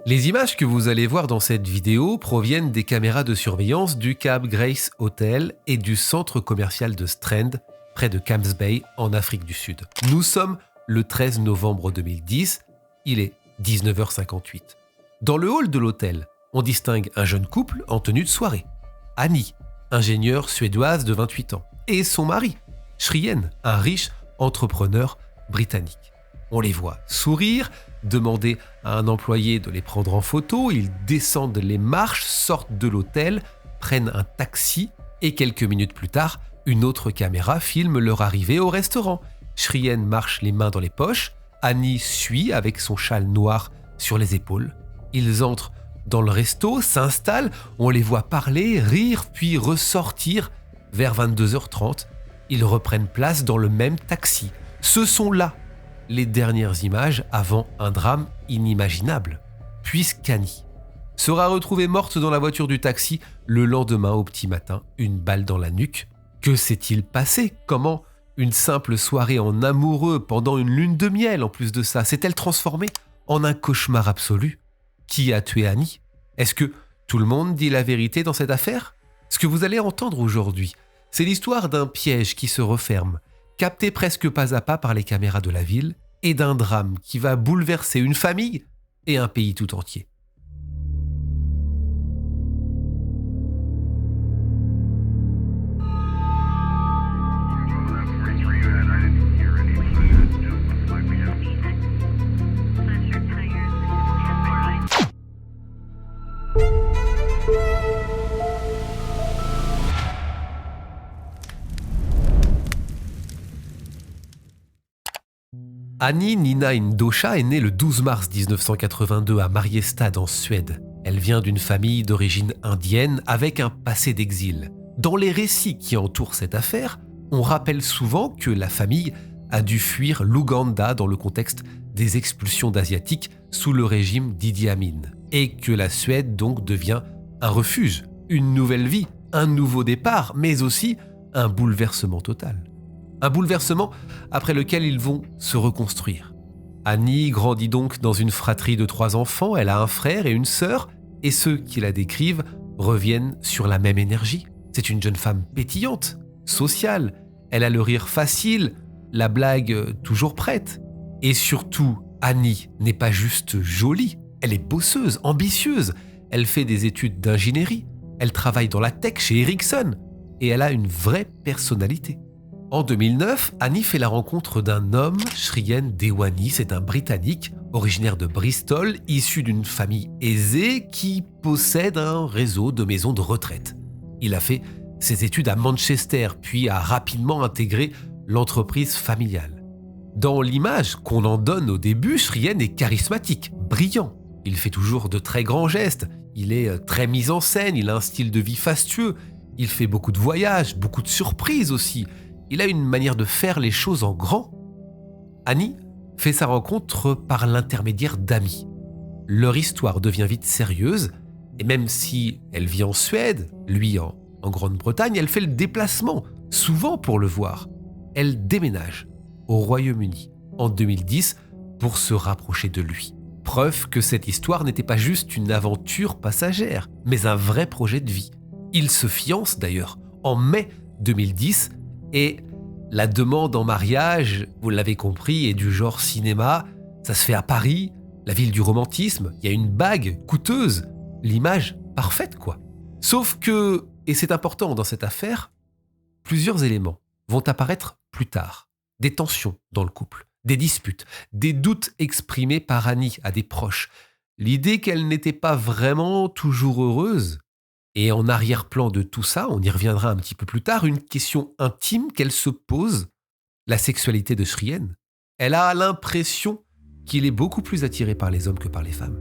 Les images que vous allez voir dans cette vidéo proviennent des caméras de surveillance du Cape Grace Hotel et du centre commercial de Strand, près de Camps Bay, en Afrique du Sud. Nous sommes le 13 novembre 2010, il est 19h58. Dans le hall de l'hôtel, on distingue un jeune couple en tenue de soirée. Annie, ingénieure suédoise de 28 ans, et son mari, Shrien, un riche entrepreneur britannique. On les voit sourire, demander à un employé de les prendre en photo, ils descendent les marches, sortent de l'hôtel, prennent un taxi et quelques minutes plus tard, une autre caméra filme leur arrivée au restaurant. Shrien marche les mains dans les poches, Annie suit avec son châle noir sur les épaules. Ils entrent dans le resto, s'installent, on les voit parler, rire, puis ressortir. Vers 22h30, ils reprennent place dans le même taxi. Ce sont là les dernières images avant un drame inimaginable, puisqu'Annie sera retrouvée morte dans la voiture du taxi le lendemain au petit matin, une balle dans la nuque. Que s'est-il passé ? Comment une simple soirée en amoureux pendant une lune de miel en plus de ça s'est-elle transformée en un cauchemar absolu ? Qui a tué Annie ? Est-ce que tout le monde dit la vérité dans cette affaire ? Ce que vous allez entendre aujourd'hui, c'est l'histoire d'un piège qui se referme, capté presque pas à pas par les caméras de la ville, et d'un drame qui va bouleverser une famille et un pays tout entier. Annie Nina Indosha est née le 12 mars 1982 à Mariestad en Suède. Elle vient d'une famille d'origine indienne avec un passé d'exil. Dans les récits qui entourent cette affaire, on rappelle souvent que la famille a dû fuir l'Ouganda dans le contexte des expulsions d'Asiatiques sous le régime d'Idi Amin, et que la Suède donc devient un refuge, une nouvelle vie, un nouveau départ, mais aussi un bouleversement total. Un bouleversement après lequel ils vont se reconstruire. Annie grandit donc dans une fratrie de 3 enfants, elle a un frère et une sœur, et ceux qui la décrivent reviennent sur la même énergie. C'est une jeune femme pétillante, sociale, elle a le rire facile, la blague toujours prête. Et surtout, Annie n'est pas juste jolie, elle est bosseuse, ambitieuse, elle fait des études d'ingénierie, elle travaille dans la tech chez Ericsson, et elle a une vraie personnalité. En 2009, Annie fait la rencontre d'un homme, Shrien Dewani, c'est un Britannique, originaire de Bristol, issu d'une famille aisée qui possède un réseau de maisons de retraite. Il a fait ses études à Manchester, puis a rapidement intégré l'entreprise familiale. Dans l'image qu'on en donne au début, Shrien est charismatique, brillant. Il fait toujours de très grands gestes, il est très mis en scène, il a un style de vie fastueux, il fait beaucoup de voyages, beaucoup de surprises aussi. Il a une manière de faire les choses en grand. Annie fait sa rencontre par l'intermédiaire d'amis. Leur histoire devient vite sérieuse, et même si elle vit en Suède, lui en Grande-Bretagne, elle fait le déplacement, souvent pour le voir. Elle déménage au Royaume-Uni en 2010 pour se rapprocher de lui. Preuve que cette histoire n'était pas juste une aventure passagère, mais un vrai projet de vie. Ils se fiancent d'ailleurs en mai 2010, et la demande en mariage, vous l'avez compris, est du genre cinéma. Ça se fait à Paris, la ville du romantisme. Il y a une bague coûteuse, l'image parfaite quoi. Sauf que, et c'est important dans cette affaire, plusieurs éléments vont apparaître plus tard. Des tensions dans le couple, des disputes, des doutes exprimés par Annie à des proches. L'idée qu'elle n'était pas vraiment toujours heureuse. Et en arrière-plan de tout ça, on y reviendra un petit peu plus tard, une question intime qu'elle se pose, la sexualité de Shrien. Elle a l'impression qu'il est beaucoup plus attiré par les hommes que par les femmes.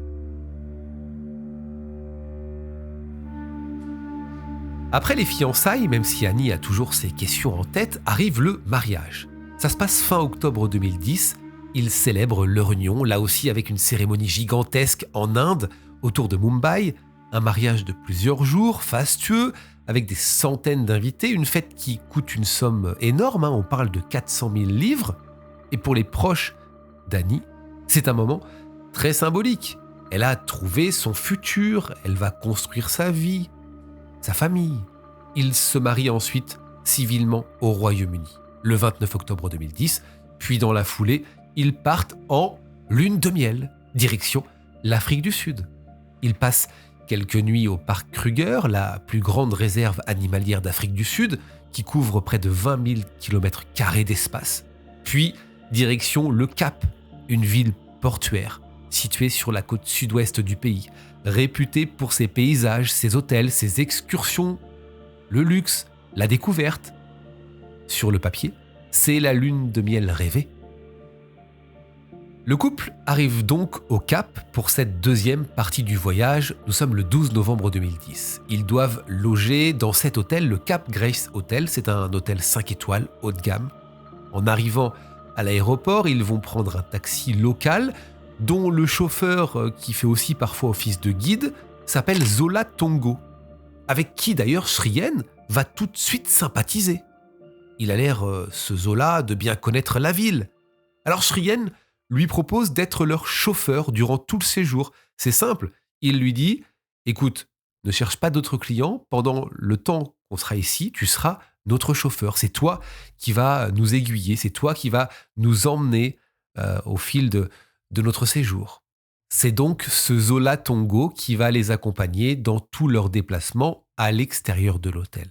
Après les fiançailles, même si Annie a toujours ses questions en tête, arrive le mariage. Ça se passe fin octobre 2010, ils célèbrent leur union, là aussi avec une cérémonie gigantesque en Inde, autour de Mumbai. Un mariage de plusieurs jours, fastueux, avec des centaines d'invités, une fête qui coûte une somme énorme, on parle de 400 000 livres. Et pour les proches d'Annie, c'est un moment très symbolique. Elle a trouvé son futur, elle va construire sa vie, sa famille. Ils se marient ensuite civilement au Royaume-Uni, le 29 octobre 2010, puis dans la foulée, ils partent en lune de miel, direction l'Afrique du Sud. Ils passent quelques nuits au parc Kruger, la plus grande réserve animalière d'Afrique du Sud, qui couvre près de 20 000 km² d'espace. Puis, direction le Cap, une ville portuaire située sur la côte sud-ouest du pays, réputée pour ses paysages, ses hôtels, ses excursions, le luxe, la découverte. Sur le papier, c'est la lune de miel rêvée. Le couple arrive donc au Cap pour cette deuxième partie du voyage. Nous sommes le 12 novembre 2010. Ils doivent loger dans cet hôtel, le Cap Grace Hotel. C'est un hôtel 5 étoiles, haut de gamme. En arrivant à l'aéroport, ils vont prendre un taxi local dont le chauffeur, qui fait aussi parfois office de guide, s'appelle Zola Tongo, avec qui d'ailleurs Shrien va tout de suite sympathiser. Il a l'air, ce Zola, de bien connaître la ville. Alors Shrien lui propose d'être leur chauffeur durant tout le séjour. C'est simple, il lui dit « Écoute, ne cherche pas d'autres clients, pendant le temps qu'on sera ici, tu seras notre chauffeur. C'est toi qui vas nous aiguiller, c'est toi qui vas nous emmener au fil de notre séjour. » C'est donc ce Zola Tongo qui va les accompagner dans tous leurs déplacements à l'extérieur de l'hôtel.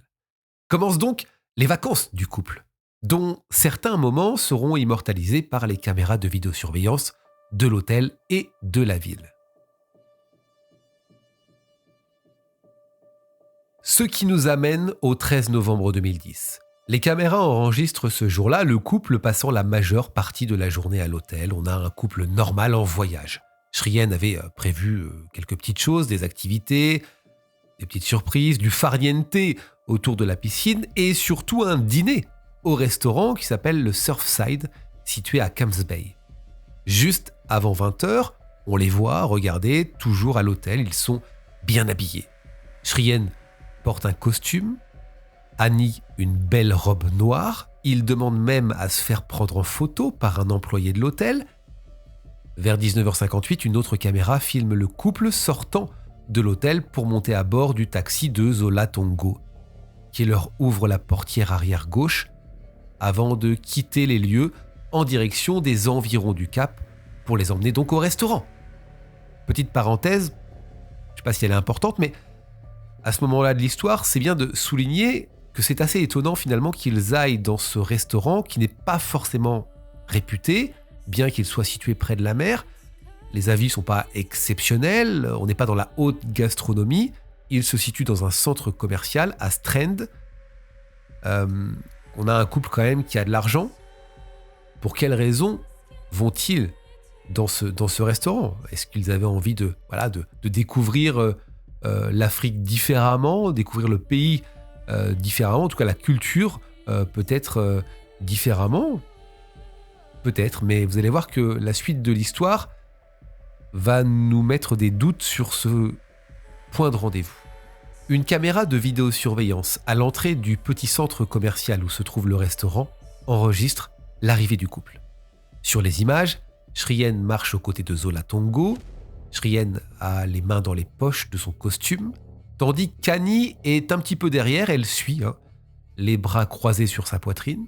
Commencent donc les vacances du couple, dont certains moments seront immortalisés par les caméras de vidéosurveillance de l'hôtel et de la ville. Ce qui nous amène au 13 novembre 2010. Les caméras enregistrent ce jour-là le couple passant la majeure partie de la journée à l'hôtel. On a un couple normal en voyage. Shrien avait prévu quelques petites choses, des activités, des petites surprises, du farniente autour de la piscine et surtout un dîner au restaurant qui s'appelle le Surfside, situé à Camps Bay. Juste avant 20h, on les voit regarder, toujours à l'hôtel, ils sont bien habillés. Shrien porte un costume, Annie une belle robe noire, il demande même à se faire prendre en photo par un employé de l'hôtel. Vers 19h58, une autre caméra filme le couple sortant de l'hôtel pour monter à bord du taxi de Zola Tongo, qui leur ouvre la portière arrière gauche avant de quitter les lieux en direction des environs du Cap pour les emmener donc au restaurant. Petite parenthèse, je ne sais pas si elle est importante, mais à ce moment-là de l'histoire, c'est bien de souligner que c'est assez étonnant finalement qu'ils aillent dans ce restaurant qui n'est pas forcément réputé, bien qu'il soit situé près de la mer. Les avis ne sont pas exceptionnels, on n'est pas dans la haute gastronomie, il se situe dans un centre commercial à Strand. On a un couple quand même qui a de l'argent. Pour quelles raisons vont-ils dans ce restaurant ? Est-ce qu'ils avaient envie de découvrir l'Afrique différemment, découvrir le pays différemment, en tout cas la culture peut-être différemment ? Peut-être, mais vous allez voir que la suite de l'histoire va nous mettre des doutes sur ce point de rendez-vous. Une caméra de vidéosurveillance à l'entrée du petit centre commercial où se trouve le restaurant enregistre l'arrivée du couple. Sur les images, Shrien marche aux côtés de Zola Tongo. Shrien a les mains dans les poches de son costume, tandis qu'Annie est un petit peu derrière, elle suit, les bras croisés sur sa poitrine.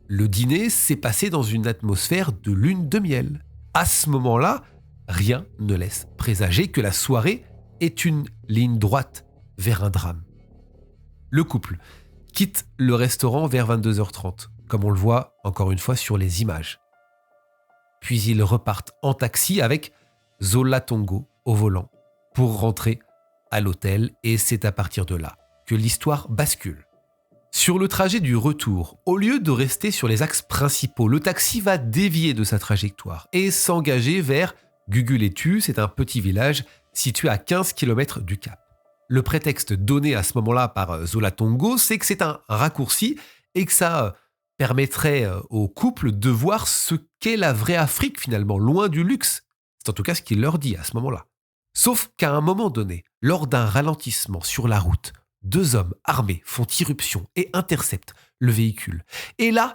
Le dîner s'est passé dans une atmosphère de lune de miel. À ce moment-là, rien ne laisse présager que la soirée est une ligne droite vers un drame. Le couple quitte le restaurant vers 22h30, comme on le voit encore une fois sur les images. Puis ils repartent en taxi avec Zola Tongo au volant pour rentrer à l'hôtel et c'est à partir de là que l'histoire bascule. Sur le trajet du retour, au lieu de rester sur les axes principaux, le taxi va dévier de sa trajectoire et s'engager vers Guguletu, c'est un petit village situé à 15 km du Cap. Le prétexte donné à ce moment-là par Zola Tongo, c'est que c'est un raccourci et que ça permettrait au couple de voir ce qu'est la vraie Afrique finalement, loin du luxe. C'est en tout cas ce qu'il leur dit à ce moment-là. Sauf qu'à un moment donné, lors d'un ralentissement sur la route, 2 hommes armés font irruption et interceptent le véhicule. Et là,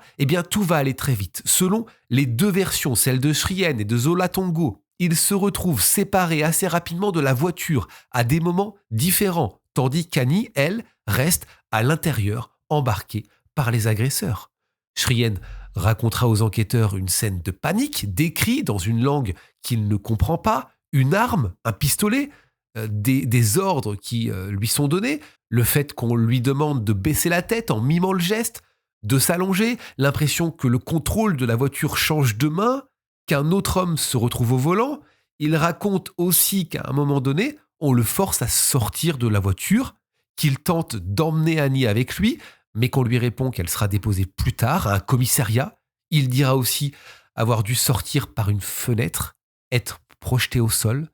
tout va aller très vite. Selon les 2 versions, celle de Shrien et de Zola Tongo, ils se retrouvent séparés assez rapidement de la voiture à des moments différents, tandis qu'Annie, elle, reste à l'intérieur, embarquée par les agresseurs. Shrien racontera aux enquêteurs une scène de panique, décrit dans une langue qu'il ne comprend pas, une arme, un pistolet, des ordres qui lui sont donnés, le fait qu'on lui demande de baisser la tête en mimant le geste, de s'allonger, l'impression que le contrôle de la voiture change de main, qu'un autre homme se retrouve au volant. Il raconte aussi qu'à un moment donné, on le force à sortir de la voiture, qu'il tente d'emmener Annie avec lui, mais qu'on lui répond qu'elle sera déposée plus tard à un commissariat. Il dira aussi avoir dû sortir par une fenêtre, être projeté au sol,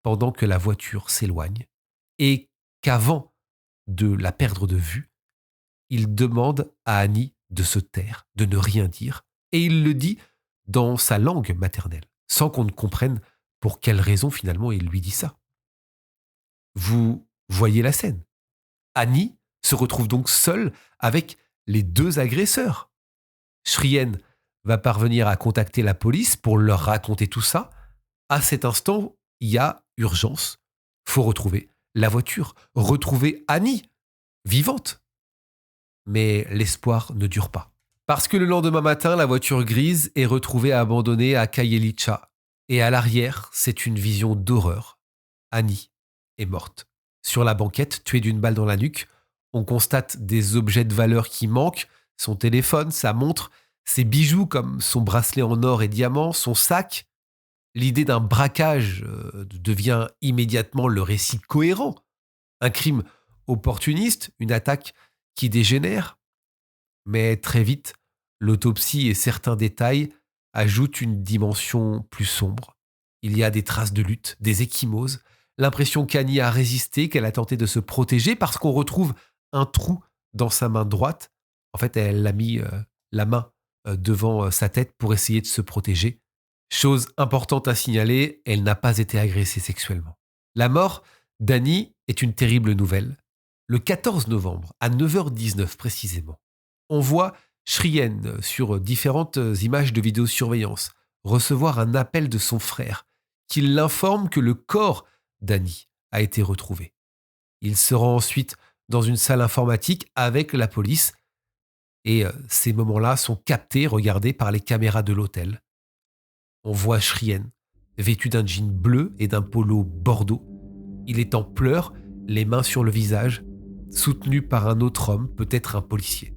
pendant que la voiture s'éloigne, et qu'avant de la perdre de vue, il demande à Annie de se taire, de ne rien dire, et il le dit dans sa langue maternelle, sans qu'on ne comprenne pour quelle raison finalement il lui dit ça. Vous voyez la scène. Annie se retrouve donc seule avec les deux agresseurs. Shrien va parvenir à contacter la police pour leur raconter tout ça. À cet instant, il y a urgence. Faut retrouver la voiture, retrouver Annie, vivante. Mais l'espoir ne dure pas. Parce que le lendemain matin, la voiture grise est retrouvée abandonnée à Khayelitsha. Et à l'arrière, c'est une vision d'horreur. Annie est morte. Sur la banquette, tuée d'une balle dans la nuque, on constate des objets de valeur qui manquent, son téléphone, sa montre, ses bijoux comme son bracelet en or et diamants, son sac. L'idée d'un braquage devient immédiatement le récit cohérent. Un crime opportuniste, une attaque qui dégénère. Mais très vite, l'autopsie et certains détails ajoutent une dimension plus sombre. Il y a des traces de lutte, des ecchymoses, l'impression qu'Annie a résisté, qu'elle a tenté de se protéger parce qu'on retrouve un trou dans sa main droite. En fait, elle a mis la main devant sa tête pour essayer de se protéger. Chose importante à signaler, elle n'a pas été agressée sexuellement. La mort d'Annie est une terrible nouvelle. Le 14 novembre, à 9h19 précisément, on voit Shrien sur différentes images de vidéosurveillance recevoir un appel de son frère qui l'informe que le corps d'Annie a été retrouvé. Il se rend ensuite dans une salle informatique avec la police et ces moments-là sont captés, regardés par les caméras de l'hôtel. On voit Shrien, vêtu d'un jean bleu et d'un polo bordeaux. Il est en pleurs, les mains sur le visage, soutenu par un autre homme, peut-être un policier.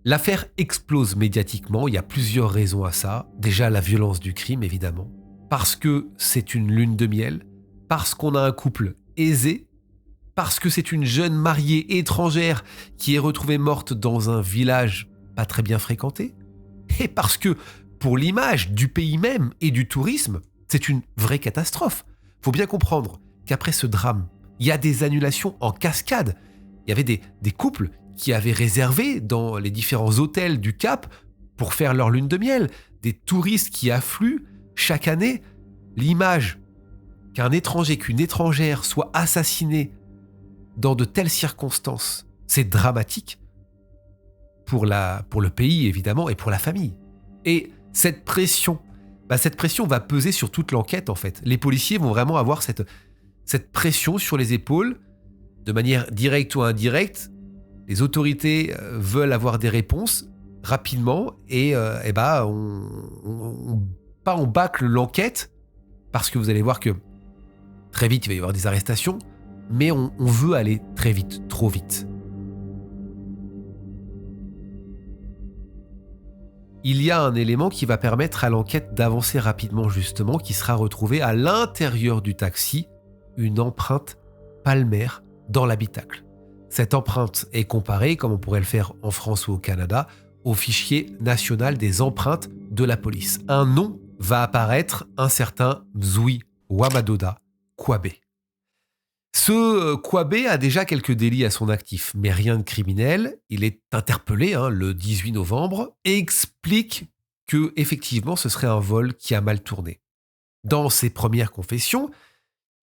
L'affaire explose médiatiquement, il y a plusieurs raisons à ça. Déjà la violence du crime, évidemment. Parce que c'est une lune de miel, parce qu'on a un couple aisé, parce que c'est une jeune mariée étrangère qui est retrouvée morte dans un village pas très bien fréquenté, et parce que, pour l'image du pays même et du tourisme, c'est une vraie catastrophe. Faut bien comprendre qu'après ce drame, il y a des annulations en cascade. Il y avait des couples qui avaient réservé dans les différents hôtels du Cap pour faire leur lune de miel, des touristes qui affluent chaque année. L'image qu'un étranger, qu'une étrangère soit assassinée dans de telles circonstances, c'est dramatique pour le pays évidemment et pour la famille. Et cette pression va peser sur toute l'enquête en fait. Les policiers vont vraiment avoir cette pression sur les épaules de manière directe ou indirecte. Les autorités veulent avoir des réponses rapidement et on bâcle l'enquête parce que vous allez voir que très vite il va y avoir des arrestations, mais on veut aller très vite, trop vite. Il y a un élément qui va permettre à l'enquête d'avancer rapidement justement, qui sera retrouvé à l'intérieur du taxi, une empreinte palmaire dans l'habitacle. Cette empreinte est comparée, comme on pourrait le faire en France ou au Canada, au fichier national des empreintes de la police. Un nom va apparaître, un certain Mzui Wamadoda Kwabe. Ce Kwabe a déjà quelques délits à son actif, mais rien de criminel. Il est interpellé le 18 novembre et explique que effectivement ce serait un vol qui a mal tourné. Dans ses premières confessions,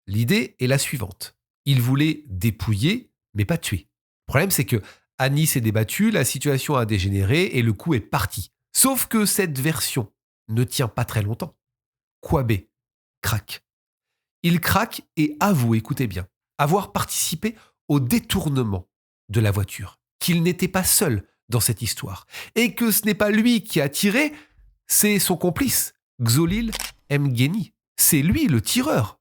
l'idée est la suivante. Il voulait dépouiller, mais pas tuer. Le problème, c'est que Annie s'est débattue, la situation a dégénéré et le coup est parti. Sauf que cette version ne tient pas très longtemps. Kwabé craque. Il craque et avoue, écoutez bien, avoir participé au détournement de la voiture, qu'il n'était pas seul dans cette histoire, et que ce n'est pas lui qui a tiré, c'est son complice, Xolil Mgeni. C'est lui le tireur.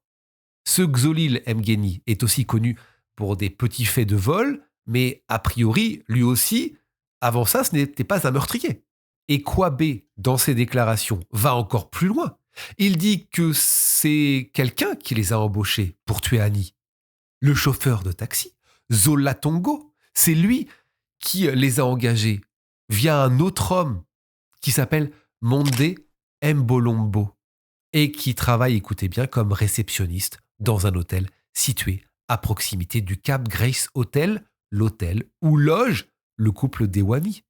Ce Xolil Mgeni est aussi connu pour des petits faits de vol, mais a priori, lui aussi, avant ça, ce n'était pas un meurtrier. Et Kwabé, dans ses déclarations, va encore plus loin. Il dit que c'est quelqu'un qui les a embauchés pour tuer Annie. Le chauffeur de taxi, Zola Tongo, c'est lui qui les a engagés via un autre homme qui s'appelle Monde Mbolombo et qui travaille, écoutez bien, comme réceptionniste dans un hôtel situé à proximité du Cap Grace Hotel, l'hôtel où loge le couple Dewani.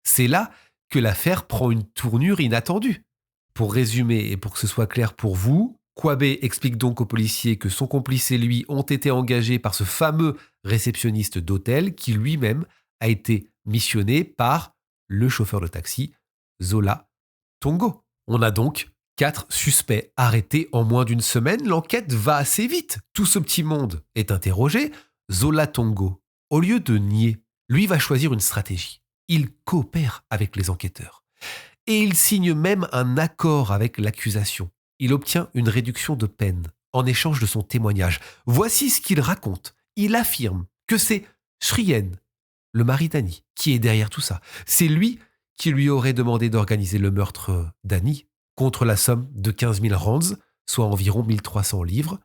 C'est là que l'affaire prend une tournure inattendue. Pour résumer et pour que ce soit clair pour vous, Kwabé explique donc aux policiers que son complice et lui ont été engagés par ce fameux réceptionniste d'hôtel qui lui-même a été missionné par le chauffeur de taxi, Zola Tongo. On a donc 4 suspects arrêtés en moins d'une semaine. L'enquête va assez vite. Tout ce petit monde est interrogé. Zola Tongo, au lieu de nier, lui va choisir une stratégie. Il coopère avec les enquêteurs. Et il signe même un accord avec l'accusation. Il obtient une réduction de peine en échange de son témoignage. Voici ce qu'il raconte. Il affirme que c'est Shrien, le mari d'Annie, qui est derrière tout ça. C'est lui qui lui aurait demandé d'organiser le meurtre d'Annie contre la somme de 15 000 rands, soit environ 1300 livres.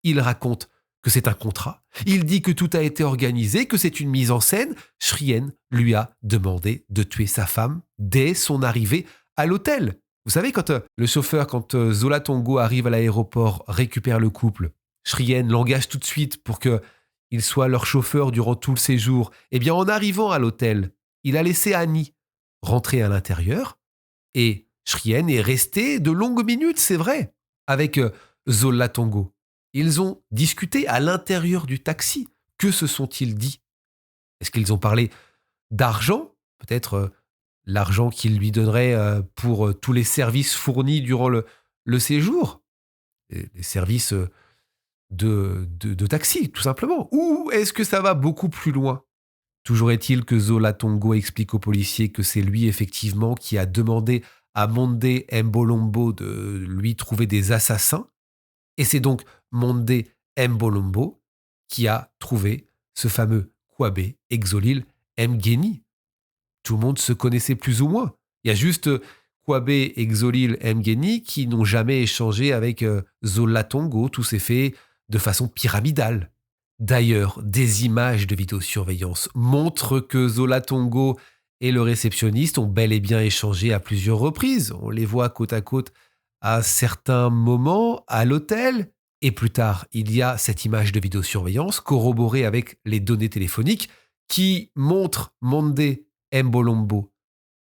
Il raconte que c'est un contrat. Il dit que tout a été organisé, que c'est une mise en scène. Shrien lui a demandé de tuer sa femme dès son arrivée à l'hôtel. Vous savez, quand le chauffeur, quand Zola Tongo arrive à l'aéroport, récupère le couple, Shrien l'engage tout de suite pour qu'il soit leur chauffeur durant tout le séjour. Eh bien, en arrivant à l'hôtel, il a laissé Annie rentrer à l'intérieur et Shrien est resté de longues minutes, c'est vrai, avec Zola Tongo. Ils ont discuté à l'intérieur du taxi. Que se sont-ils dit? Est-ce qu'ils ont parlé d'argent? Peut-être l'argent qu'il lui donnerait pour tous les services fournis durant le séjour? Les services de taxi, tout simplement. Ou est-ce que ça va beaucoup plus loin? Toujours est-il que Zola Tongo explique aux policiers que c'est lui effectivement qui a demandé à Monde Mbolombo de lui trouver des assassins. Et c'est donc Monde Mbolombo qui a trouvé ce fameux Kwabé Xolil Mgeni. Tout le monde se connaissait plus ou moins. Il y a juste Kwabé et Xolil Mgeni qui n'ont jamais échangé avec Zola Tongo. Tout s'est fait de façon pyramidale. D'ailleurs, des images de vidéosurveillance montrent que Zola Tongo et le réceptionniste ont bel et bien échangé à plusieurs reprises. On les voit côte à côte à certains moments à l'hôtel. Et plus tard, il y a cette image de vidéosurveillance corroborée avec les données téléphoniques qui montrent Monde Mbolombo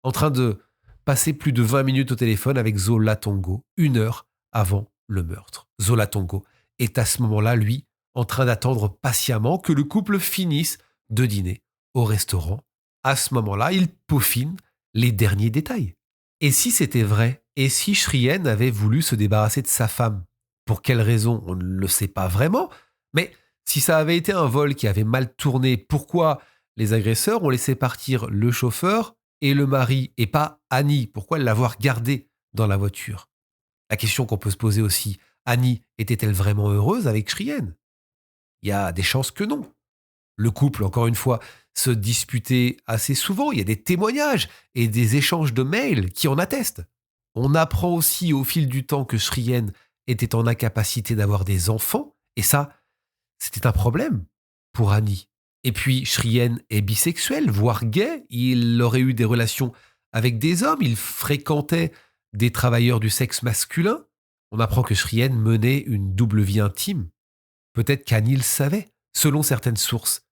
en train de passer plus de 20 minutes au téléphone avec Zola Tongo, 1 heure avant le meurtre. Zola Tongo est à ce moment-là, lui, en train d'attendre patiemment que le couple finisse de dîner au restaurant. À ce moment-là, il peaufine les derniers détails. Et si c'était vrai? Et si Shrien avait voulu se débarrasser de sa femme? Pour quelle raison? On ne le sait pas vraiment. Mais si ça avait été un vol qui avait mal tourné, pourquoi les agresseurs ont laissé partir le chauffeur et le mari et pas Annie? Pourquoi l'avoir gardée dans la voiture? La question qu'on peut se poser aussi, Annie était-elle vraiment heureuse avec Shrien? Il y a des chances que non. Le couple, encore une fois, se disputait assez souvent. Il y a des témoignages et des échanges de mails qui en attestent. On apprend aussi au fil du temps que Shrien était en incapacité d'avoir des enfants. Et ça, c'était un problème pour Annie. Et puis, Shrien est bisexuel, voire gay. Il aurait eu des relations avec des hommes. Il fréquentait des travailleurs du sexe masculin. On apprend que Shrien menait une double vie intime. Peut-être qu'Annie le savait, selon certaines sources.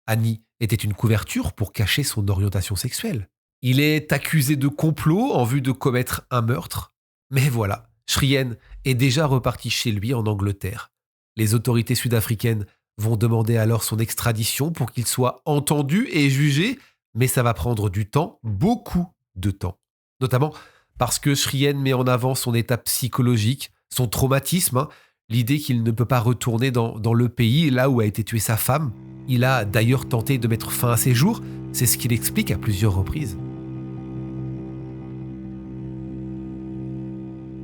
Annie était une couverture pour cacher son orientation sexuelle. Il est accusé de complot en vue de commettre un meurtre. Mais voilà, Shrien est déjà reparti chez lui en Angleterre. Les autorités sud-africaines vont demander alors son extradition pour qu'il soit entendu et jugé, mais ça va prendre du temps, beaucoup de temps. Notamment parce que Shrien met en avant son état psychologique, son traumatisme, l'idée qu'il ne peut pas retourner dans le pays là où a été tuée sa femme. Il a d'ailleurs tenté de mettre fin à ses jours, c'est ce qu'il explique à plusieurs reprises.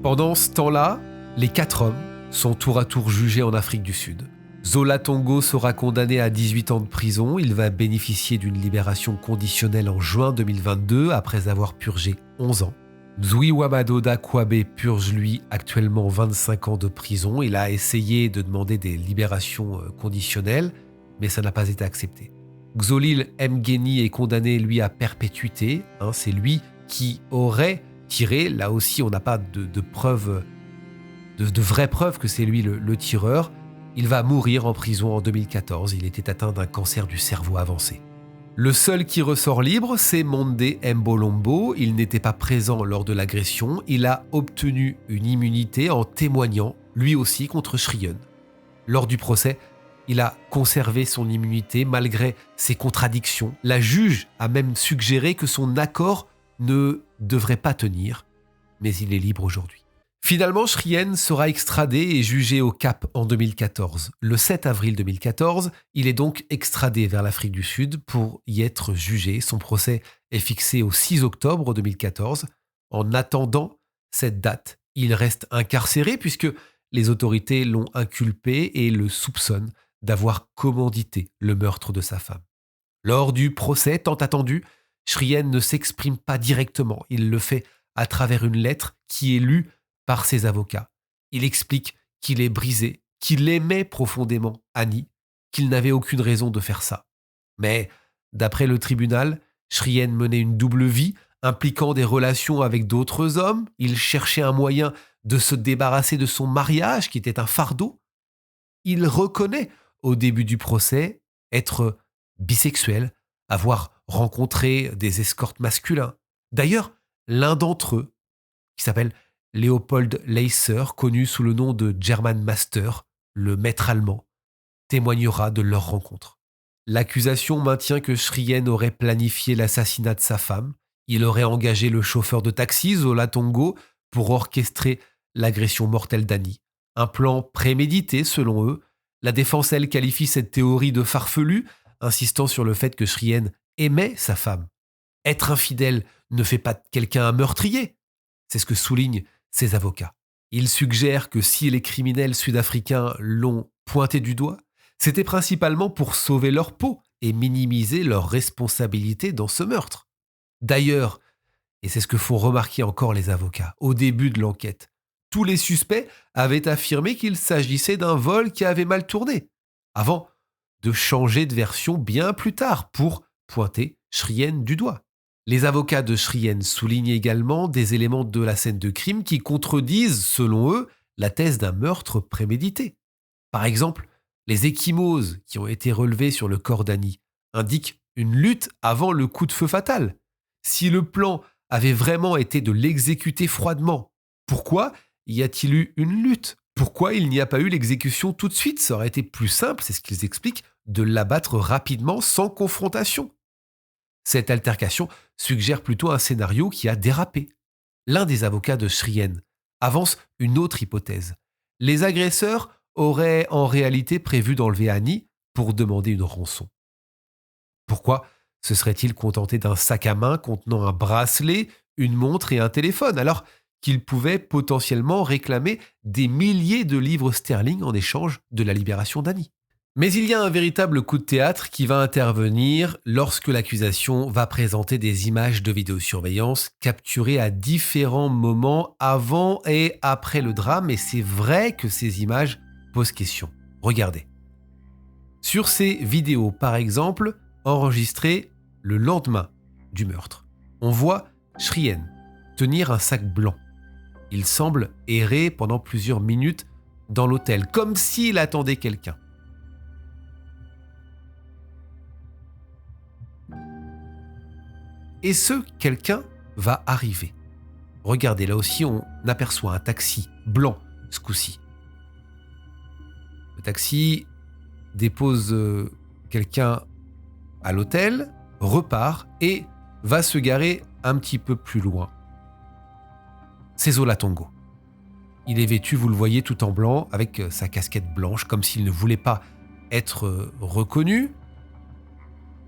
Pendant ce temps-là, les 4 hommes sont tour à tour jugés en Afrique du Sud. Zola Tongo sera condamné à 18 ans de prison. Il va bénéficier d'une libération conditionnelle en juin 2022 après avoir purgé 11 ans. Mzwiwamado Dakwabe purge lui actuellement 25 ans de prison. Il a essayé de demander des libérations conditionnelles, mais ça n'a pas été accepté. Xolil Mgeni est condamné lui à perpétuité. C'est lui qui aurait tiré. Là aussi, on n'a pas de preuves, de vraies preuves que c'est lui le tireur. Il va mourir en prison en 2014. Il était atteint d'un cancer du cerveau avancé. Le seul qui ressort libre, c'est Monde Mbolombo. Il n'était pas présent lors de l'agression. Il a obtenu une immunité en témoignant, lui aussi, contre Shrien. Lors du procès, il a conservé son immunité malgré ses contradictions. La juge a même suggéré que son accord ne devrait pas tenir, mais il est libre aujourd'hui. Finalement, Shrien sera extradé et jugé au Cap en 2014. Le 7 avril 2014, il est donc extradé vers l'Afrique du Sud pour y être jugé. Son procès est fixé au 6 octobre 2014. En attendant cette date, il reste incarcéré puisque les autorités l'ont inculpé et le soupçonnent d'avoir commandité le meurtre de sa femme. Lors du procès tant attendu, Shrien ne s'exprime pas directement. Il le fait à travers une lettre qui est lue par ses avocats. Il explique qu'il est brisé, qu'il aimait profondément Annie, qu'il n'avait aucune raison de faire ça. Mais, d'après le tribunal, Shrien menait une double vie, impliquant des relations avec d'autres hommes. Il cherchait un moyen de se débarrasser de son mariage, qui était un fardeau. Il reconnaît, au début du procès, être bisexuel, avoir rencontré des escortes masculins. D'ailleurs, l'un d'entre eux, qui s'appelle Léopold Leiser, connu sous le nom de German Master, le maître allemand, témoignera de leur rencontre. L'accusation maintient que Shrien aurait planifié l'assassinat de sa femme. Il aurait engagé le chauffeur de taxi, Zola Tongo, pour orchestrer l'agression mortelle d'Annie. Un plan prémédité, selon eux. La défense, elle, qualifie cette théorie de farfelue, insistant sur le fait que Shrien aimait sa femme. Être infidèle ne fait pas de quelqu'un un meurtrier. C'est ce que soulignent ses avocats. Ils suggèrent que si les criminels sud-africains l'ont pointé du doigt, c'était principalement pour sauver leur peau et minimiser leur responsabilité dans ce meurtre. D'ailleurs, et c'est ce que font remarquer encore les avocats, au début de l'enquête, tous les suspects avaient affirmé qu'il s'agissait d'un vol qui avait mal tourné, avant de changer de version bien plus tard pour pointer Shrien du doigt. Les avocats de Shrien soulignent également des éléments de la scène de crime qui contredisent, selon eux, la thèse d'un meurtre prémédité. Par exemple, les ecchymoses qui ont été relevées sur le corps d'Annie indiquent une lutte avant le coup de feu fatal. Si le plan avait vraiment été de l'exécuter froidement, pourquoi y a-t-il eu une lutte ? Pourquoi il n'y a pas eu l'exécution tout de suite ? Ça aurait été plus simple, c'est ce qu'ils expliquent, de l'abattre rapidement sans confrontation. Cette altercation suggère plutôt un scénario qui a dérapé. L'un des avocats de Shrien avance une autre hypothèse. Les agresseurs auraient en réalité prévu d'enlever Annie pour demander une rançon. Pourquoi se serait-il contenté d'un sac à main contenant un bracelet, une montre et un téléphone, alors qu'ils pouvaient potentiellement réclamer des milliers de livres sterling en échange de la libération d'Annie ? Mais il y a un véritable coup de théâtre qui va intervenir lorsque l'accusation va présenter des images de vidéosurveillance capturées à différents moments avant et après le drame, et c'est vrai que ces images posent question. Regardez. Sur ces vidéos, par exemple, enregistrées le lendemain du meurtre, on voit Shrien tenir un sac blanc. Il semble errer pendant plusieurs minutes dans l'hôtel, comme s'il attendait quelqu'un. Et ce quelqu'un va arriver. Regardez, là aussi, on aperçoit un taxi blanc, ce coup-ci. Le taxi dépose quelqu'un à l'hôtel, repart et va se garer un petit peu plus loin. C'est Zola Tongo. Il est vêtu, vous le voyez, tout en blanc, avec sa casquette blanche, comme s'il ne voulait pas être reconnu.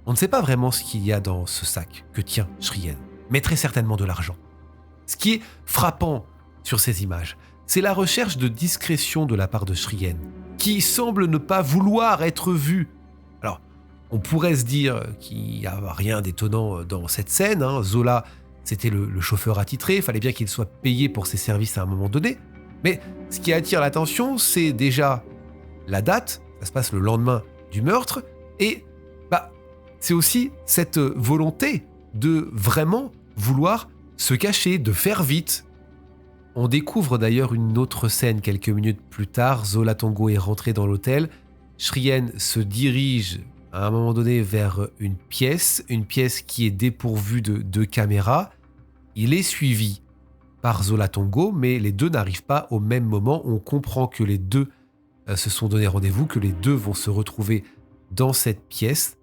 On ne sait pas vraiment ce qu'il y a dans ce sac que tient Shrien, mais très certainement de l'argent. Ce qui est frappant sur ces images, c'est la recherche de discrétion de la part de Shrien, qui semble ne pas vouloir être vu. Alors, on pourrait se dire qu'il n'y a rien d'étonnant dans cette scène. Zola, c'était le chauffeur attitré, il fallait bien qu'il soit payé pour ses services à un moment donné. Mais ce qui attire l'attention, c'est déjà la date, ça se passe le lendemain du meurtre, et c'est aussi cette volonté de vraiment vouloir se cacher, de faire vite. On découvre d'ailleurs une autre scène quelques minutes plus tard. Zola Tongo est rentré dans l'hôtel. Shrien se dirige à un moment donné vers une pièce qui est dépourvue de caméra. Il est suivi par Zola Tongo, mais les deux n'arrivent pas au même moment. On comprend que les deux se sont donné rendez-vous, que les deux vont se retrouver dans cette pièce.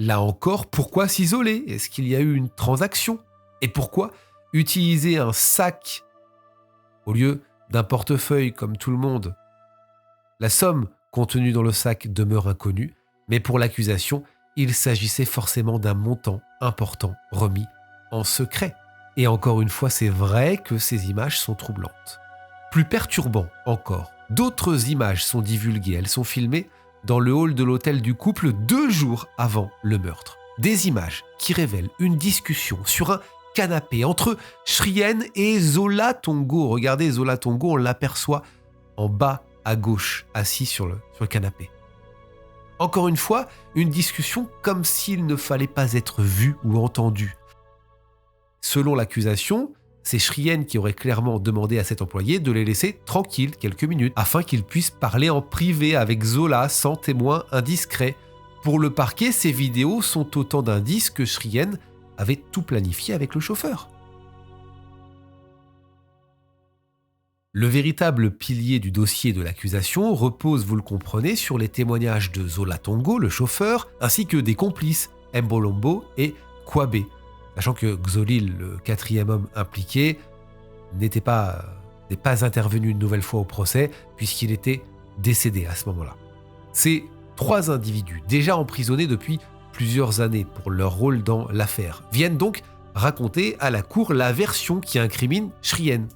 Là encore, pourquoi s'isoler ? Est-ce qu'il y a eu une transaction ? Et pourquoi utiliser un sac au lieu d'un portefeuille comme tout le monde ? La somme contenue dans le sac demeure inconnue, mais pour l'accusation, il s'agissait forcément d'un montant important remis en secret. Et encore une fois, c'est vrai que ces images sont troublantes. Plus perturbant encore, d'autres images sont divulguées, elles sont filmées dans le hall de l'hôtel du couple 2 jours avant le meurtre. Des images qui révèlent une discussion sur un canapé entre Shrien et Zola Tongo. Regardez, Zola Tongo, on l'aperçoit en bas à gauche, assis sur le canapé. Encore une fois, une discussion comme s'il ne fallait pas être vu ou entendu. Selon l'accusation, c'est Shrien qui aurait clairement demandé à cet employé de les laisser tranquilles quelques minutes afin qu'ils puissent parler en privé avec Zola sans témoin indiscret. Pour le parquet, ces vidéos sont autant d'indices que Shrien avait tout planifié avec le chauffeur. Le véritable pilier du dossier de l'accusation repose, vous le comprenez, sur les témoignages de Zola Tongo, le chauffeur, ainsi que des complices, Mbolombo et Kwabe. Sachant que Xolil, le 4e homme impliqué, n'est pas intervenu une nouvelle fois au procès puisqu'il était décédé à ce moment-là. Ces 3 individus, déjà emprisonnés depuis plusieurs années pour leur rôle dans l'affaire, viennent donc raconter à la cour la version qui incrimine Shrien.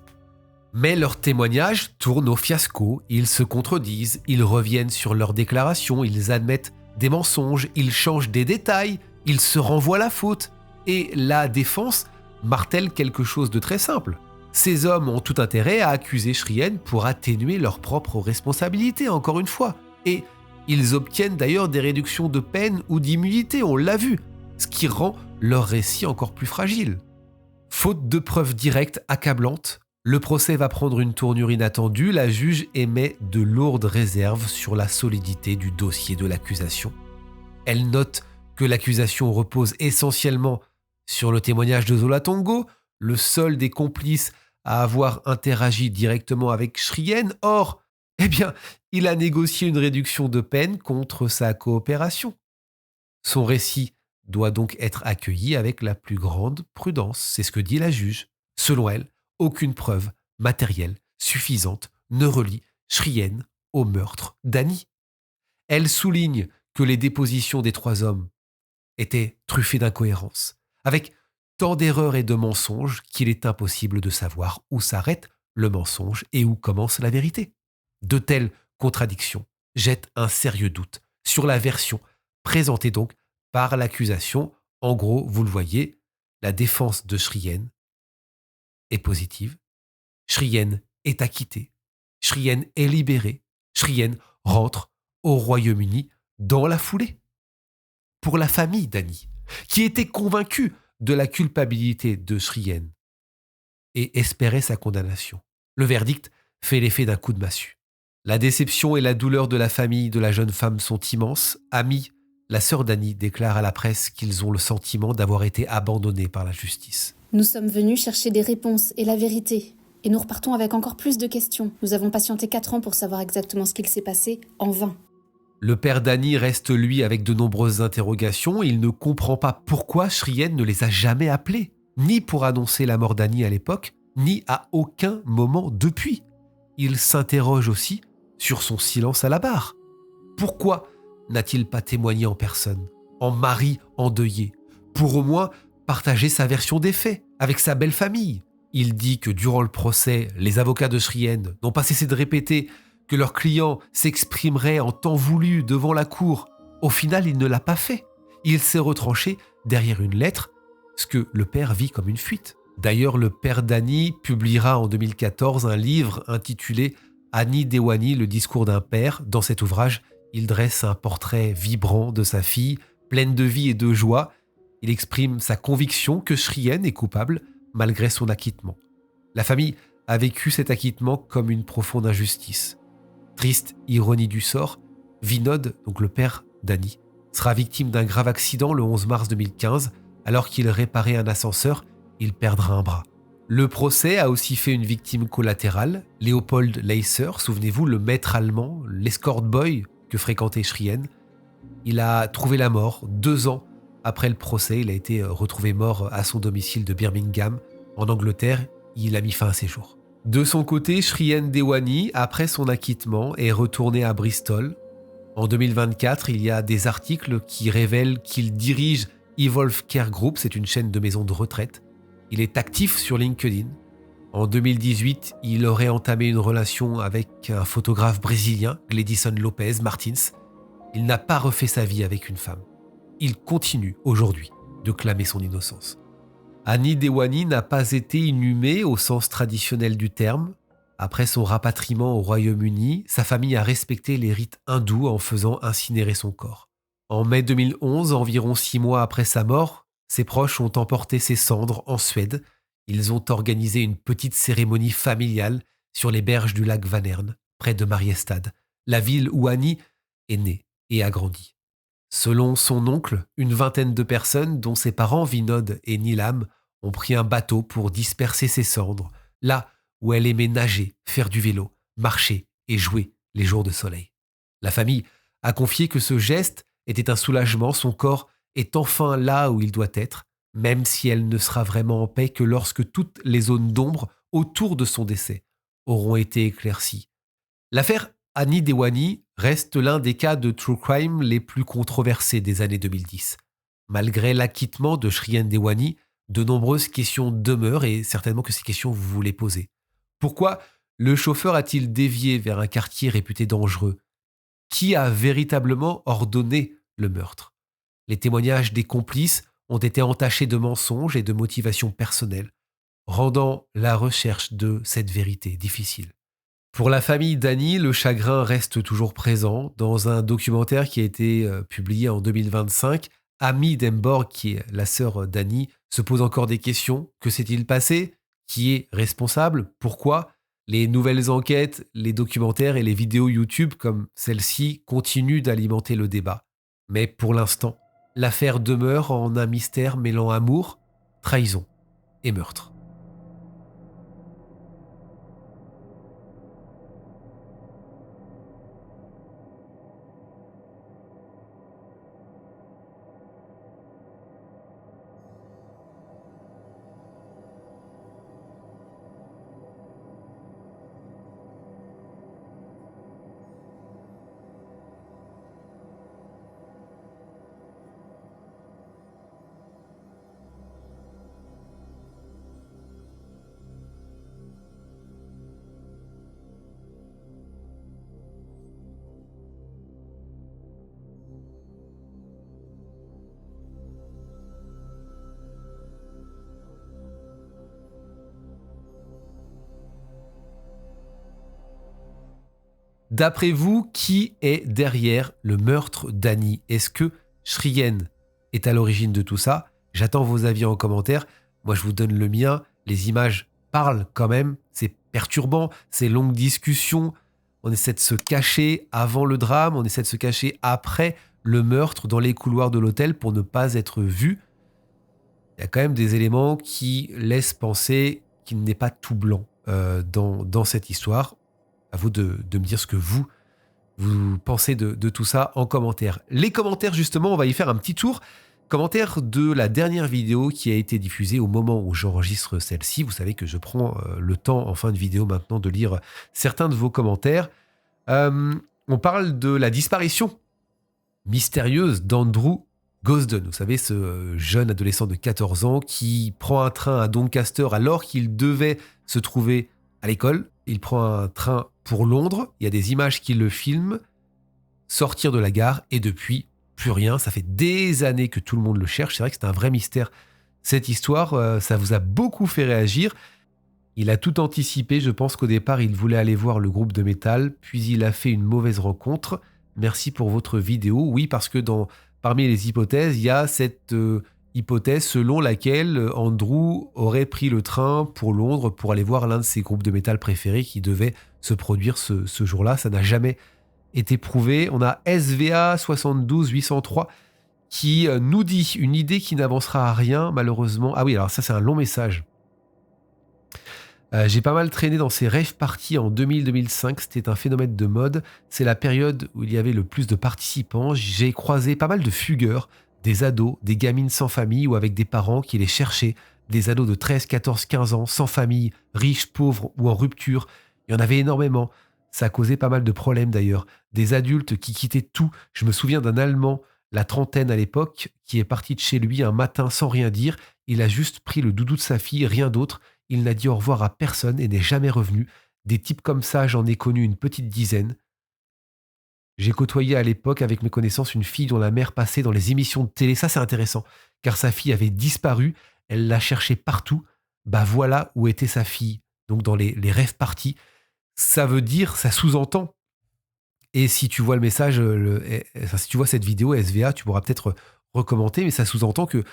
Mais leurs témoignages tournent au fiasco, ils se contredisent, ils reviennent sur leurs déclarations, ils admettent des mensonges, ils changent des détails, ils se renvoient la faute. Et la défense martèle quelque chose de très simple. Ces hommes ont tout intérêt à accuser Shrien pour atténuer leurs propres responsabilités, encore une fois. Et ils obtiennent d'ailleurs des réductions de peine ou d'immunité, on l'a vu, ce qui rend leur récit encore plus fragile. Faute de preuves directes accablantes, le procès va prendre une tournure inattendue. La juge émet de lourdes réserves sur la solidité du dossier de l'accusation. Elle note que l'accusation repose essentiellement sur le témoignage de Zola Tongo, le seul des complices à avoir interagi directement avec Shrien. Or, il a négocié une réduction de peine contre sa coopération. Son récit doit donc être accueilli avec la plus grande prudence, c'est ce que dit la juge. Selon elle, aucune preuve matérielle suffisante ne relie Shrien au meurtre d'Annie. Elle souligne que les dépositions des 3 hommes étaient truffées d'incohérences, avec tant d'erreurs et de mensonges qu'il est impossible de savoir où s'arrête le mensonge et où commence la vérité. De telles contradictions jettent un sérieux doute sur la version présentée donc par l'accusation. En gros, vous le voyez, la défense de Shrien est positive, Shrien est acquitté, Shrien est libéré, Shrien rentre au Royaume-Uni dans la foulée. Pour la famille d'Annie, qui était convaincue de la culpabilité de Shrien et espérait sa condamnation, le verdict fait l'effet d'un coup de massue. La déception et la douleur de la famille de la jeune femme sont immenses. Amy, la sœur d'Annie, déclare à la presse qu'ils ont le sentiment d'avoir été abandonnés par la justice. Nous sommes venus chercher des réponses et la vérité. Et nous repartons avec encore plus de questions. Nous avons patienté 4 ans pour savoir exactement ce qu'il s'est passé, en vain. Le père Danny reste lui avec de nombreuses interrogations. Il ne comprend pas pourquoi Shrien ne les a jamais appelés, ni pour annoncer la mort d'Annie à l'époque, ni à aucun moment depuis. Il s'interroge aussi sur son silence à la barre. Pourquoi n'a-t-il pas témoigné en personne, en mari endeuillé, pour au moins partager sa version des faits avec sa belle famille? Il dit que durant le procès, les avocats de Shrien n'ont pas cessé de répéter que leur client s'exprimerait en temps voulu devant la cour. Au final, il ne l'a pas fait. Il s'est retranché derrière une lettre, ce que le père vit comme une fuite. D'ailleurs, le père d'Annie publiera en 2014 un livre intitulé Annie Dewani, le discours d'un père. Dans cet ouvrage, il dresse un portrait vibrant de sa fille, pleine de vie et de joie. Il exprime sa conviction que Shrien est coupable malgré son acquittement. La famille a vécu cet acquittement comme une profonde injustice. Triste ironie du sort, Vinod, donc le père d'Annie, sera victime d'un grave accident le 11 mars 2015. Alors qu'il réparait un ascenseur, il perdra un bras. Le procès a aussi fait une victime collatérale, Léopold Leiser, souvenez-vous, le maître allemand, l'escort boy que fréquentait Shrien. Il a trouvé la mort 2 ans après le procès. Il a été retrouvé mort à son domicile de Birmingham, en Angleterre. Il a mis fin à ses jours. De son côté, Shrien Dewani, après son acquittement, est retourné à Bristol. En 2024, il y a des articles qui révèlent qu'il dirige Evolve Care Group, c'est une chaîne de maisons de retraite. Il est actif sur LinkedIn. En 2018, il aurait entamé une relation avec un photographe brésilien, Gledison Lopez Martins. Il n'a pas refait sa vie avec une femme. Il continue aujourd'hui de clamer son innocence. Annie Dewani n'a pas été inhumée au sens traditionnel du terme. Après son rapatriement au Royaume-Uni, sa famille a respecté les rites hindous en faisant incinérer son corps. En mai 2011, environ 6 mois après sa mort, ses proches ont emporté ses cendres en Suède. Ils ont organisé une petite cérémonie familiale sur les berges du lac Vänern, près de Mariestad, la ville où Annie est née et a grandi. Selon son oncle, une vingtaine de personnes, dont ses parents Vinod et Nilam, ont pris un bateau pour disperser ses cendres, là où elle aimait nager, faire du vélo, marcher et jouer les jours de soleil. La famille a confié que ce geste était un soulagement, son corps est enfin là où il doit être, même si elle ne sera vraiment en paix que lorsque toutes les zones d'ombre autour de son décès auront été éclaircies. L'affaire Annie Dewani reste l'un des cas de true crime les plus controversés des années 2010. Malgré l'acquittement de Shrien Dewani, de nombreuses questions demeurent et certainement que ces questions vous vous les posez. Pourquoi le chauffeur a-t-il dévié vers un quartier réputé dangereux? Qui a véritablement ordonné le meurtre? Les témoignages des complices ont été entachés de mensonges et de motivations personnelles, rendant la recherche de cette vérité difficile. Pour la famille d'Annie, le chagrin reste toujours présent. Dans un documentaire qui a été publié en 2025, Amy Demborg, qui est la sœur d'Annie, se pose encore des questions. Que s'est-il passé? Qui est responsable? Pourquoi? Les nouvelles enquêtes, les documentaires et les vidéos YouTube comme celle-ci continuent d'alimenter le débat. Mais pour l'instant, l'affaire demeure en un mystère mêlant amour, trahison et meurtre. D'après vous, qui est derrière le meurtre d'Annie? Est-ce que Shrien est à l'origine de tout ça? J'attends vos avis en commentaire. Moi, je vous donne le mien. Les images parlent quand même. C'est perturbant. Ces longues discussions. On essaie de se cacher avant le drame. On essaie de se cacher après le meurtre dans les couloirs de l'hôtel pour ne pas être vu. Il y a quand même des éléments qui laissent penser qu'il n'est pas tout blanc dans cette histoire. À vous de me dire ce que vous vous pensez de tout ça en commentaire. Les commentaires, justement, on va y faire un petit tour. Commentaire de la dernière vidéo qui a été diffusée au moment où j'enregistre celle-ci. Vous savez que je prends le temps en fin de vidéo maintenant de lire certains de vos commentaires. On parle de la disparition mystérieuse d'Andrew Gosden. Vous savez, ce jeune adolescent de 14 ans qui prend un train à Doncaster alors qu'il devait se trouver à l'école. Il prend un train pour Londres. Il y a des images qui le filment sortir de la gare et depuis, plus rien. Ça fait des années que tout le monde le cherche. C'est vrai que c'est un vrai mystère. Cette histoire, ça vous a beaucoup fait réagir. Il a tout anticipé. Je pense qu'au départ, il voulait aller voir le groupe de métal, puis il a fait une mauvaise rencontre. Merci pour votre vidéo. Oui, parce que parmi les hypothèses, il y a cette hypothèse selon laquelle Andrew aurait pris le train pour Londres pour aller voir l'un de ses groupes de métal préférés qui devait se produire ce jour-là. Ça n'a jamais été prouvé. On a SVA 72803 qui nous dit une idée qui n'avancera à rien, malheureusement. Ah oui, alors ça, c'est un long message. J'ai pas mal traîné dans ces rave parties en 2000-2005, c'était un phénomène de mode. C'est la période où il y avait le plus de participants. J'ai croisé pas mal de fugueurs, des ados, des gamines sans famille ou avec des parents qui les cherchaient, des ados de 13, 14, 15 ans, sans famille, riches, pauvres ou en rupture. Il y en avait énormément. Ça a causé pas mal de problèmes d'ailleurs. Des adultes qui quittaient tout. Je me souviens d'un Allemand, la trentaine à l'époque, qui est parti de chez lui un matin sans rien dire. Il a juste pris le doudou de sa fille, rien d'autre. Il n'a dit au revoir à personne et n'est jamais revenu. Des types comme ça, j'en ai connu une petite dizaine. J'ai côtoyé à l'époque, avec mes connaissances, une fille dont la mère passait dans les émissions de télé. Ça, c'est intéressant, car sa fille avait disparu. Elle l'a cherchée partout. Bah voilà où était sa fille. Donc dans les rêves parties. Ça veut dire, ça sous-entend. Et si tu vois le message, si tu vois cette vidéo SVA, tu pourras peut-être recommenter, mais ça sous-entend qu'il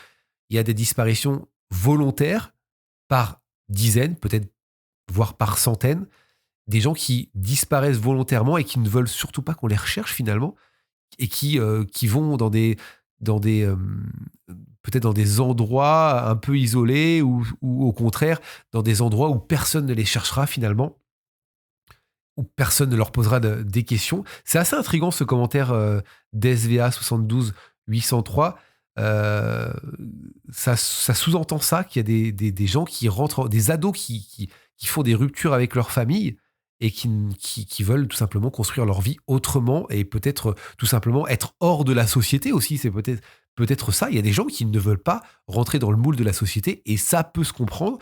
y a des disparitions volontaires par dizaines, peut-être voire par centaines, des gens qui disparaissent volontairement et qui ne veulent surtout pas qu'on les recherche finalement, et qui vont dans des peut-être dans des endroits un peu isolés ou au contraire dans des endroits où personne ne les cherchera finalement, où personne ne leur posera des questions. C'est assez intriguant ce commentaire d'SVA 72 803. Ça sous-entend ça, qu'il y a des gens qui rentrent, des ados qui font des ruptures avec leur famille et qui veulent tout simplement construire leur vie autrement et peut-être tout simplement être hors de la société aussi. C'est peut-être ça. Il y a des gens qui ne veulent pas rentrer dans le moule de la société et ça peut se comprendre,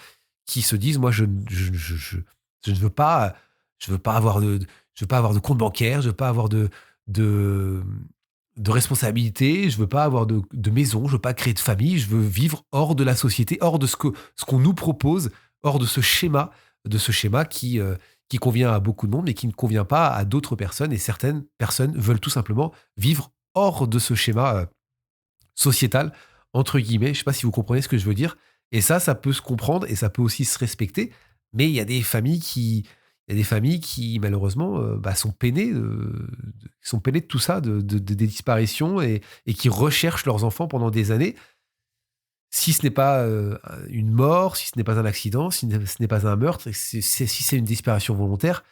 qui se disent moi je ne veux pas avoir de compte bancaire, je veux pas avoir de responsabilité, je veux pas avoir de maison, je veux pas créer de famille, je veux vivre hors de la société, hors de ce qu'on nous propose, hors de ce schéma qui convient à beaucoup de monde, mais qui ne convient pas à d'autres personnes. Et certaines personnes veulent tout simplement vivre hors de ce schéma sociétal, entre guillemets. Je sais pas si vous comprenez ce que je veux dire. Et ça peut se comprendre et ça peut aussi se respecter. Mais il y a des familles qui malheureusement sont peinées de tout ça, des disparitions et qui recherchent leurs enfants pendant des années. Si ce n'est pas une mort, si ce n'est pas un accident, si ce n'est pas un meurtre, si c'est une disparition volontaire,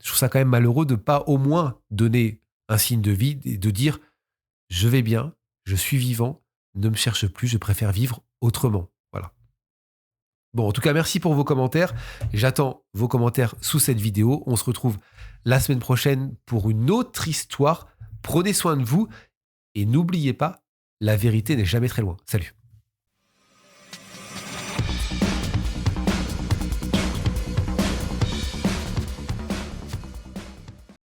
je trouve ça quand même malheureux de ne pas au moins donner un signe de vie et de dire « je vais bien, je suis vivant, ne me cherche plus, je préfère vivre autrement ». Voilà. Bon, en tout cas, merci pour vos commentaires. J'attends vos commentaires sous cette vidéo. On se retrouve la semaine prochaine pour une autre histoire. Prenez soin de vous et n'oubliez pas, la vérité n'est jamais très loin. Salut.